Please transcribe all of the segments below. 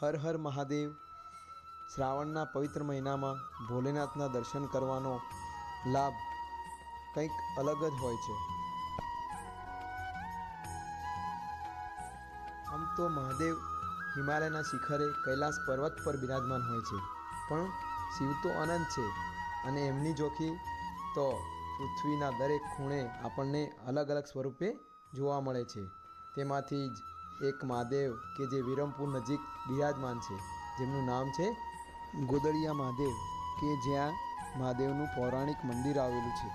હર હર મહાદેવ. શ્રાવણના પવિત્ર મહિનામાં ભોલેનાથના દર્શન કરવાનો લાભ કંઈક અલગ જ હોય છે. આમ તો મહાદેવ હિમાલયના શિખરે કૈલાસ પર્વત પર બિરાજમાન હોય છે, પણ શિવ તો અનંત છે અને એમની જોખી તો પૃથ્વીના દરેક ખૂણે આપણને અલગ અલગ સ્વરૂપે જોવા મળે છે. તેમાંથી જ એક મહાદેવ કે જે વિરમપુર નજીક બિરાજમાન છે, જેમનું નામ છે ગોદડિયા મહાદેવ, કે જ્યાં મહાદેવનું પૌરાણિક મંદિર આવેલું છે.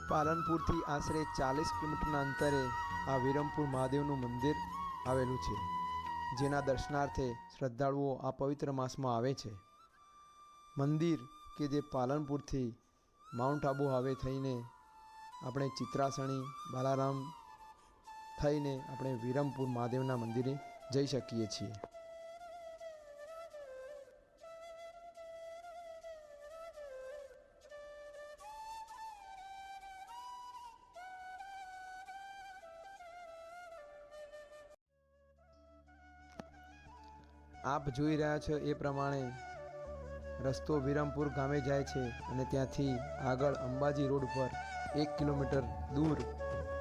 પાલનપુરથી આશરે 40 કિલોમીટરના અંતરે આ વિરમપુર મહાદેવનું મંદિર આવેલું છે, જેના દર્શનાર્થે શ્રદ્ધાળુઓ આ પવિત્ર માસમાં આવે છે. મંદિર કે જે પાલનપુરથી માઉન્ટ આબુ હાઈવે થઈને આપણે ચિત્રાસણી, બાલારામ થઈને આપણે વિરમપુર મહાદેવના મંદિરે જઈ શકીએ છીએ. આપ જોઈ રહ્યા છો એ પ્રમાણે રસ્તો વિરમપુર ગામે જાય છે અને ત્યાંથી આગળ અંબાજી રોડ પર 1 કિલોમીટર દૂર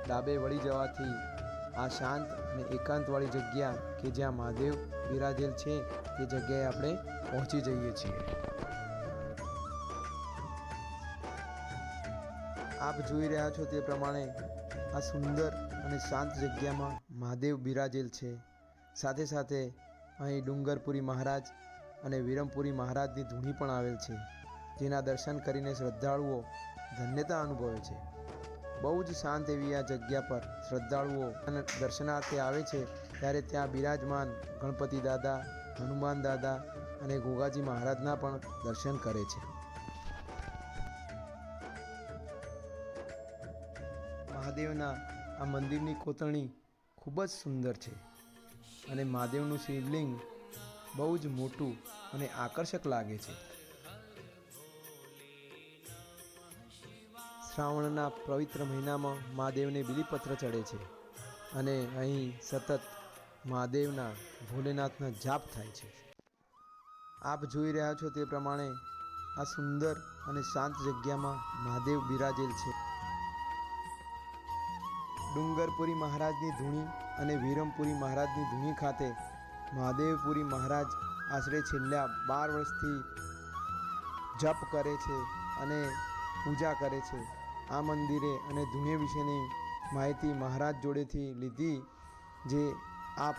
ડાબે વળી જવાથી આ શાંત અને એકાંતવાળી જગ્યા કે જ્યાં મહાદેવ બિરાજેલ છે તે જગ્યાએ આપણે પહોંચી જઈએ છીએ. આપ જોઈ રહ્યા છો તે પ્રમાણે આ સુંદર અને શાંત જગ્યામાં મહાદેવ બિરાજેલ છે. સાથે સાથે અહીં ડુંગરપુરી મહારાજ અને વિરમપુરી મહારાજની ધૂણી પણ આવેલ છે, જેના દર્શન કરીને શ્રદ્ધાળુઓ ધન્યતા અનુભવે છે. બહુ જ શાંત એવી આ જગ્યા પર શ્રદ્ધાળુઓ દર્શનાર્થે આવે છે ત્યારે ત્યાં બિરાજમાન ગણપતિ દાદા, હનુમાન દાદા અને ગોગાજી મહારાજના પણ દર્શન કરે છે. મહાદેવના આ મંદિરની કોતરણી ખૂબ જ સુંદર છે અને મહાદેવનું શિવલિંગ બહુ જ મોટું અને આકર્ષક લાગે છે. શ્રાવણના પવિત્ર મહિનામાં મહાદેવને બીલીપત્ર ચડે છે અને અહીં સતત મહાદેવના ભોલેનાથના જાપ થાય છે. આપ જોઈ રહ્યા છો તે પ્રમાણે આ સુંદર અને શાંત જગ્યામાં મહાદેવ બિરાજેલ છે. ડુંગરપુરી મહારાજની ધૂણી અને વિરમપુરી મહારાજની ધૂણી ખાતે મહાદેવપુરી મહારાજ આશરે છેલ્લા 12 વર્ષથી જપ કરે છે અને પૂજા કરે છે. આ મંદિરે અને ધૂણી વિશેની માહિતી મહારાજ જોડેથી લીધી, જે આપ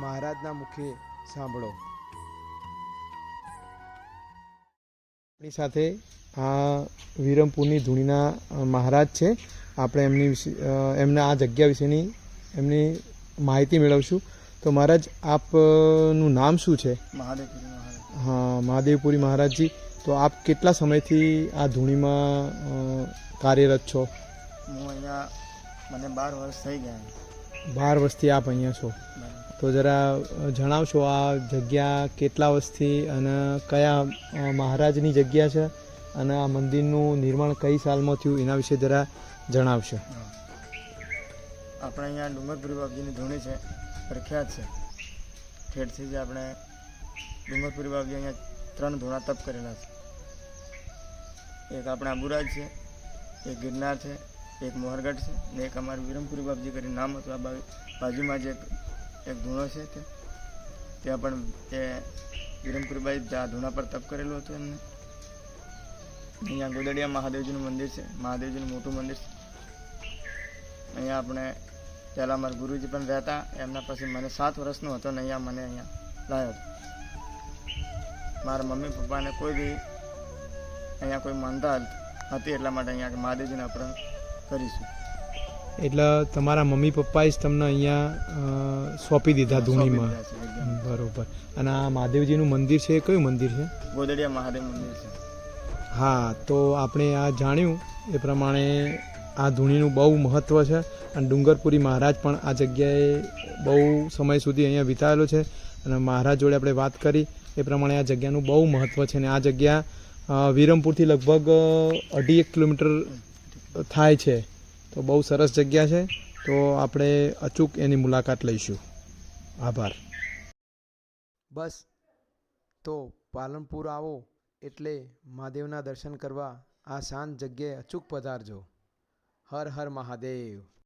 મહારાજના મુખે સાંભળો. આપણી સાથે આ વિરમપુરની ધૂણીના મહારાજ છે. આપણે એમના આ જગ્યા વિશેની એમની માહિતી મેળવશું. તો મહારાજ, આપનું નામ શું છે? મહાદેવપુરી મહારાજ. હા, મહાદેવપુરી મહારાજજી. તો આપ કેટલા સમયથી આ ધૂણીમાં કાર્યરત છો? હું અહીંયા મને 12 વર્ષ થઈ ગયા. 12 વર્ષથી આપ અહીંયા છો. તો જરા જણાવશો આ જગ્યા કેટલા વર્ષથી અને કયા મહારાજની જગ્યા છે અને આ મંદિરનું નિર્માણ કઈ સાલમાં થયું એના વિશે જરા જણાવશો. આપણે અહીંયા ડુંગરપુરી બાપજીની ધૂણી છે, પ્રખ્યાત છે. ઠેઠથી જ આપણે ડુંગરપુરી બાપજી અહીંયા 3 ધૂણા તપ કરેલા છે. એક આપણે આબુરાજ છે, એક ગિરનાર છે, એક મોહરગઢ છે ને એક અમારું વિરમપુરી બાપજી કરીને નામ હતું. આ બાજુમાં જે એક ધૂણો છે ત્યાં પણ તે વિરમપુરી બાઈ ધૂણા પર તપ કરેલું હતું એમને. અહીંયા ગોદડિયા મહાદેવજીનું મંદિર છે, મહાદેવજીનું મોટું મંદિર છે. અહીંયા આપણે પહેલાં અમારા ગુરુજી પણ રહેતા, એમના પછી મને 7 વર્ષનો હતો ને અહીંયા મને અહીંયા લાવ્યો હતો. મારા મમ્મી પપ્પાને કોઈ બી અહીંયા કોઈ માનતા હતી, એટલા માટે અહીંયા મહાદેવજીને આપણે કરીશું. એટલે તમારા મમ્મી પપ્પાએ જ તમને અહીંયા સોંપી દીધા ધૂણીમાં? બરોબર. અને આ મહાદેવજીનું મંદિર છે, કયું મંદિર છે? ગોદડિયા મહાદેવ મંદિર છે. હા, તો આપણે આ જાણ્યું એ પ્રમાણે આ ધૂણીનું બહુ મહત્ત્વ છે અને ડુંગરપુરી મહારાજ પણ આ જગ્યાએ બહુ સમય સુધી અહીંયા વિતાવેલો છે અને મહારાજ જોડે આપણે વાત કરી એ પ્રમાણે આ જગ્યાનું બહુ મહત્ત્વ છે. અને આ જગ્યા વિરમપુરથી લગભગ 2.5 કિલોમીટર થાય છે. તો બહુ સરસ જગ્યા છે. તો તો આપણે અચૂક એની મુલાકાત લઈશું. આભાર. બસ તો પાલનપુર આવો એટલે મહાદેવના દર્શન કરવા આ શાંત જગ્યાએ અચૂક પધારજો. હર હર મહાદેવ.